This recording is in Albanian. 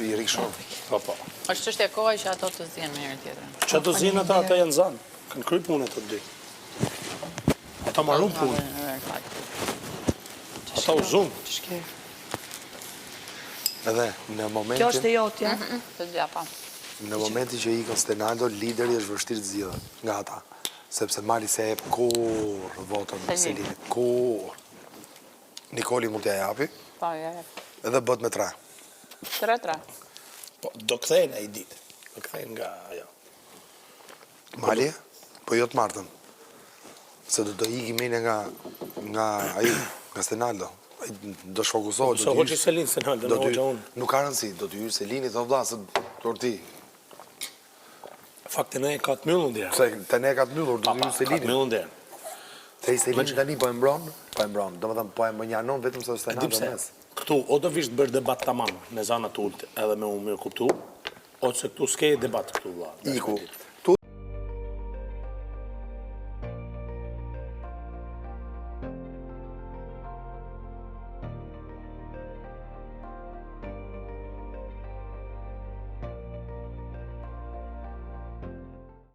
i rikë shumë. Po. Është çështja e kohë që ato të zjenë me herë tjetër. Që do zinë ata janë zanë. Kanë kry punë të dy. Ata marrun punë. Ata u zunë. Edhe në Kjo momentin... është e jotja. Të gjapa. Në momentin që ikën Stenaldo, lideri është vështirë të zgjidhet nga ata. Sepse Mali se e kur votën në Selinit. Kur. Nikoli mund t'ja japi. Po, ja. Edhe bët me 3. 3-3. Po, do kthejnë e i ditë. Do kthejnë nga ajo. Mali, po jo të martën. Se do iki mene nga aji, nga Stenaldo. Do shfokusohet. Se hoqë Selin Stenaldo, në hoqë unë. Nuk ka rëndësi, do t'y Selinit, të vda, se të orti. Faktë ne ka të myllun djerë. Se të ne ka të myllur, do t'y Ka Selinit. të myllun djerë. Se i Selinit tani po e mbron, do më thëmë po e më njanon vetëm se Stenaldo mes. Këtu, o do vishtë bërë debat tamam me zanat ullët edhe me unë mirë kuptu, o se këtu s'ke debat këtu. Iku.